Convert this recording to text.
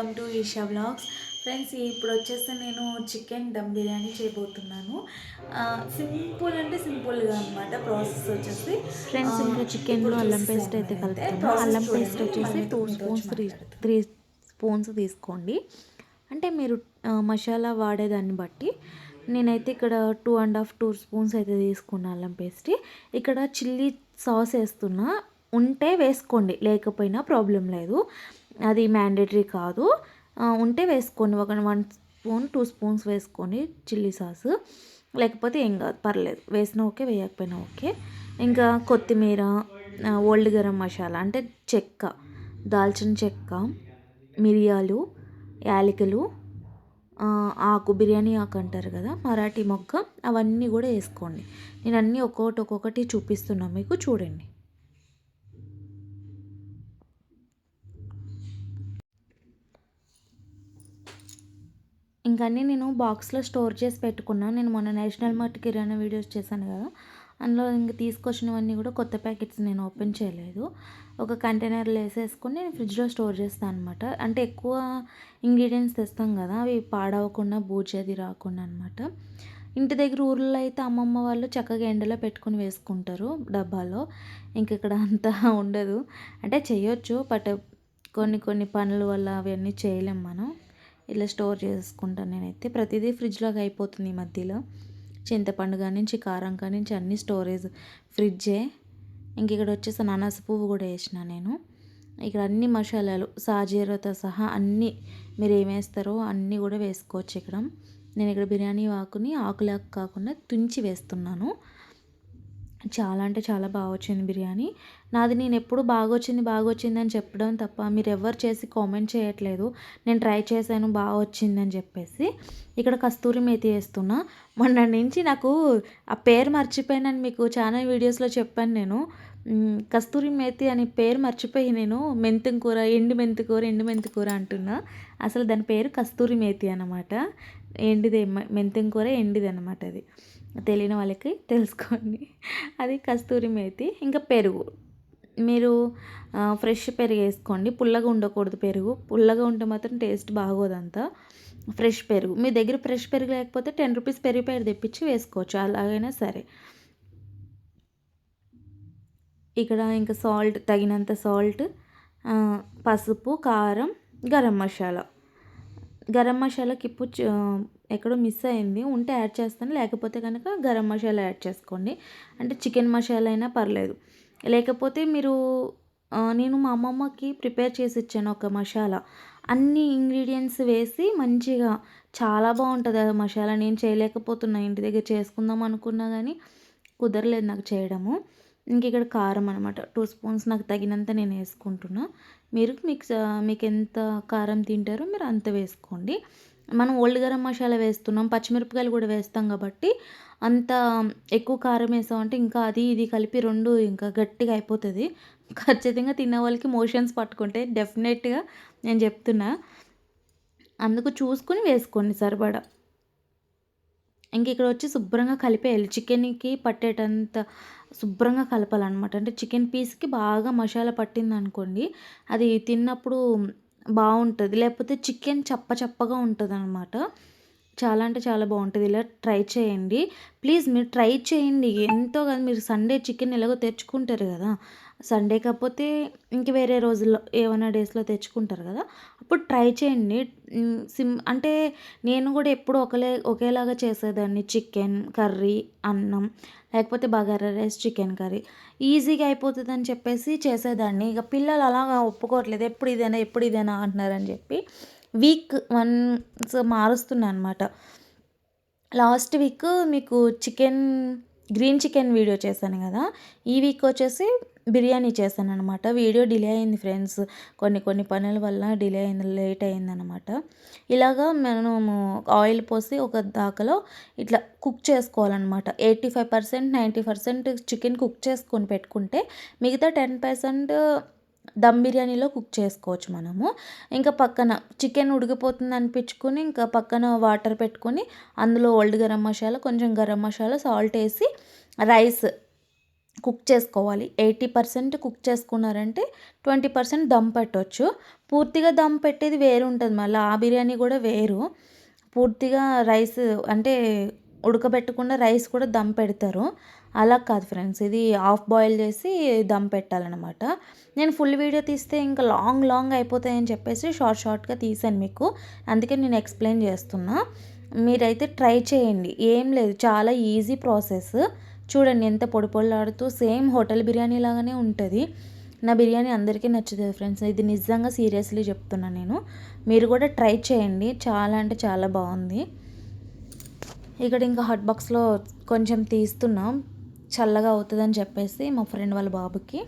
Welcome to Esha vlogs. Friends, ఇప్పుడు వచ్చేసి నేను చికెన్ దమ్ బిర్యానీ చేయబోతున్నాను. సింపుల్ అంటే సింపుల్గా అనమాట. ప్రాసెస్ వచ్చేసి ఫ్రెండ్స్, ఇంకా ఇప్పుడు చికెన్లో అల్లం పేస్ట్ చూసేస్తాను. అయితే నేనైతే కలుపుతున్నా. ప్రాసెస్ అల్లం పేస్ట్ చూడండి, నేను వచ్చేసి మళ్ళీ మీతో వచ్చి 2 స్పూన్స్ మాట్లాడతాను. 3 స్పూన్స్ తీసుకోండి. అంటే మసాలా వాడేదాన్ని బట్టి నేనైతే ఇక్కడ 2 స్పూన్స్ అయితే తీసుకున్నా అల్లం పేస్ట్. ఇక్కడ చిల్లీ సాస్ వేస్తున్నా. ఉంటే వేసుకోండి, లేకపోయినా ప్రాబ్లం లేదు, అది మ్యాండేటరీ కాదు. ఉంటే వేసుకోండి, ఒక 1 స్పూన్ 2 స్పూన్స్ వేసుకొని చిల్లీ సాస్. లేకపోతే ఏం కాదు, పర్లేదు, వేసినా ఓకే, వేయకపోయినా ఓకే. ఇంకా కొత్తిమీర, ఓల్డ్ గరం మసాలా అంటే చెక్క, దాల్చిన చెక్క, మిరియాలు, యాలకులు, ఆకు, బిర్యానీ ఆకు అంటారు కదా, మరాఠీ మొగ్గ, అవన్నీ కూడా వేసుకోండి. నేను అన్నీ ఒక్కొక్కటి చూపిస్తున్నాను మీకు, చూడండి. ఇంకన్నీ నేను బాక్స్లో స్టోర్ చేసి పెట్టుకున్నాను. నేను మొన్న నేషనల్ మార్ట్ కిరాణా వీడియోస్ చేశాను కదా, అందులో ఇంక తీసుకొచ్చినవన్నీ కూడా కొత్త ప్యాకెట్స్ నేను ఓపెన్ చేయలేదు. ఒక కంటైనర్లో వేసేసుకొని నేను ఫ్రిడ్జ్లో స్టోర్ చేస్తాను అనమాట. అంటే ఎక్కువ ఇంగ్రీడియంట్స్ తెస్తాం కదా, అవి పాడవకుండా బూజది రాకుండా అనమాట. ఇంటి దగ్గర ఊర్లో అయితే అమ్మమ్మ వాళ్ళు చక్కగా ఎండలో పెట్టుకుని వేసుకుంటారు డబ్బాలో. ఇంక ఇక్కడ అంతా ఉండదు. అంటే చేయొచ్చు, బట్ కొన్ని పనుల వల్ల అవన్నీ చేయలేం మనం. ఇలా స్టోర్ చేసుకుంటాను నేనైతే. ప్రతిదీ ఫ్రిడ్జ్లోకి అయిపోతుంది ఈ మధ్యలో. చింతపండు కానించి, కారం కానించి అన్నీ స్టోరేజ్ ఫ్రిడ్జే. ఇంక ఇక్కడ వచ్చేసి అనాస పువ్వు కూడా వేసిన నేను. ఇక్కడ అన్ని మసాలాలు సాజీరతో సహా అన్నీ మీరు ఏమేస్తారో అన్నీ కూడా వేసుకోవచ్చు ఇక్కడ. నేను ఇక్కడ బిర్యానీ ఆకులాగా కాకుండా తుంచి వేస్తున్నాను. చాలా అంటే చాలా బాగా వచ్చింది బిర్యానీ నాది. నేను ఎప్పుడు బాగా వచ్చింది అని చెప్పడం తప్ప మీరు ఎవరు చేసి కామెంట్ చేయట్లేదు. నేను ట్రై చేశాను, బాగా వచ్చిందని చెప్పేసి. ఇక్కడ కస్తూరి మేతి వేస్తున్నా. మొన్న నుంచి నాకు ఆ పేరు మర్చిపోయానని మీకు చాలా వీడియోస్లో చెప్పాను నేను. కస్తూరి మేతి అని పేరు మర్చిపోయి నేను మెంతం కూర, ఎండు మెంతి కూర అంటున్నా. అసలు దాని పేరు కస్తూరి మేతి అన్నమాట. ఎండిదే, మెంతం కూర ఎండిది అనమాట. అది తెలియని వాళ్ళకి తెలుసుకోండి. అది కస్తూరి మేతి. ఇంకా పెరుగు, మీరు ఫ్రెష్ పెరుగు వేసుకోండి. పుల్లగా ఉండకూడదు పెరుగు. పుల్లగా ఉంటే మాత్రం టేస్ట్ బాగోదంతా. ఫ్రెష్ పెరుగు, మీ దగ్గర ఫ్రెష్ పెరుగు లేకపోతే 10 రూపీస్ పెరుగు ప్యాకెట్ తెప్పించి వేసుకోవచ్చు, అలాగైనా సరే. ఇక్కడ ఇంకా సాల్ట్, తగినంత సాల్ట్, పసుపు, కారం, గరం మసాలాకి ఇప్పుడు ఎక్కడో మిస్ అయింది, ఉంటే యాడ్ చేస్తాను, లేకపోతే కనుక గరం మసాలా యాడ్ చేసుకోండి. అంటే చికెన్ మసాలా అయినా పర్లేదు. లేకపోతే మీరు నేను మా అమ్మమ్మకి ప్రిపేర్ చేసి ఇచ్చాను ఒక మసాలా. అన్ని ఇంగ్రీడియంట్స్ వేసి మంచిగా చాలా బాగుంటుంది ఆ మసాలా. నేను చేయలేకపోతున్నా, ఇంటి దగ్గర చేసుకుందాం అనుకున్నా కానీ కుదరలేదు నాకు చేయడము. ఇంక ఇక్కడ కారం అనమాట, 2 స్పూన్స్ నాకు తగినంత నేను వేసుకుంటున్నా. మీకు ఎంత కారం తింటారో మీరు అంత వేసుకోండి. మనం ఓల్డ్ గరం మసాలా వేస్తున్నాం, పచ్చిమిరపకాయలు కూడా వేస్తాం కాబట్టి అంత ఎక్కువ కారం వేసామంటే ఇంకా అది ఇది కలిపి 2 ఇంకా గట్టిగా అయిపోతుంది. ఖచ్చితంగా తిన్న వాళ్ళకి మోషన్స్ పట్టుకుంటే డెఫినెట్గా నేను చెప్తున్నా. అందుకు చూసుకుని వేసుకోండి సరిపడా. ఇంక ఇక్కడ వచ్చి శుభ్రంగా కలిపేయాలి. చికెన్కి పట్టేటంత శుభ్రంగా కలపాలన్నమాట. అంటే చికెన్ పీస్కి బాగా మసాలా పట్టిందనుకోండి, అది తిన్నప్పుడు బాగుంటుంది. లేకపోతే చికెన్ చప్పగా ఉంటుంది అనమాట. చాలా అంటే చాలా బాగుంటుంది. ఇలా ట్రై చేయండి ప్లీజ్, మీరు ట్రై చేయండి. ఎంతో కాదు, మీరు సండే చికెన్ ఎలాగో తెచ్చుకుంటారు కదా, సండే కాకపోతే ఇంక వేరే రోజుల్లో ఏమైనా డేస్లో తెచ్చుకుంటారు కదా, అప్పుడు ట్రై చేయండి. అంటే నేను కూడా ఎప్పుడు ఒకేలాగా చేసేదాన్ని. చికెన్ కర్రీ, అన్నం, లేకపోతే బగారా రైస్, చికెన్ కర్రీ ఈజీగా అయిపోతుందని చెప్పేసి చేసేదాన్ని. ఇక పిల్లలు అలాగా ఒప్పుకోవట్లేదు, ఎప్పుడు ఇదేనా అంటున్నారని చెప్పి వీక్ వన్స్ మారుస్తున్నా అనమాట. లాస్ట్ వీక్ మీకు గ్రీన్ చికెన్ వీడియో చేశాను కదా, ఈ వీక్ వచ్చేసి బిర్యానీ చేశాను అనమాట. వీడియో డిలే అయింది ఫ్రెండ్స్, కొన్ని పనుల వల్ల డిలే అయింది, లేట్ అయిందనమాట. ఇలాగా మనము ఆయిల్ పోసి ఒక దాకలో ఇట్లా కుక్ చేసుకోవాలన్నమాట. 85% 90% చికెన్ కుక్ చేసుకొని పెట్టుకుంటే మిగతా 10% దమ్ బిర్యానీలో కుక్ చేసుకోవచ్చు మనము. ఇంకా పక్కన చికెన్ ఉడికిపోతుంది అనిపించుకొని ఇంకా పక్కన వాటర్ పెట్టుకొని అందులో ఓల్డ్ గరం మసాలా, కొంచెం గరం మసాలా, సాల్ట్ వేసి రైస్ కుక్ చేసుకోవాలి. 80% కుక్ చేసుకున్నారంటే 20% దమ్ పెట్టొచ్చు. పూర్తిగా దమ్ పెట్టేది వేరు ఉంటుంది మళ్ళీ. ఆ బిర్యానీ కూడా వేరు. పూర్తిగా రైస్ అంటే ఉడకబెట్టకుండా రైస్ కూడా దమ్ పెడతారు. అలా కాదు ఫ్రెండ్స్, ఇది హాఫ్ బాయిల్ చేసి దమ్ పెట్టాలన్నమాట. నేను ఫుల్ వీడియో తీస్తే ఇంకా లాంగ్ అయిపోతాయని చెప్పేసి షార్ట్గా తీసాను మీకు. అందుకే నేను ఎక్స్ప్లెయిన్ చేస్తున్నా. మీరైతే ట్రై చేయండి. ఏం లేదు, చాలా ఈజీ ప్రాసెస్. చూడండి ఎంత పొడి పొడిలాడుతూ సేమ్ హోటల్ బిర్యానీ లాగానే ఉంటుంది. నా బిర్యానీ అందరికీ నచ్చుతుంది ఫ్రెండ్స్. ఇది నిజంగా సీరియస్లీ చెప్తున్నాను నేను. మీరు కూడా ట్రై చేయండి. చాలా అంటే చాలా బాగుంది. ఇక్కడ ఇంకా హాట్ బాక్స్లో కొంచెం తీస్తున్నాం, చల్లగా అవుతుందని చెప్పేసి మా ఫ్రెండ్ వాళ్ళ బాబుకి.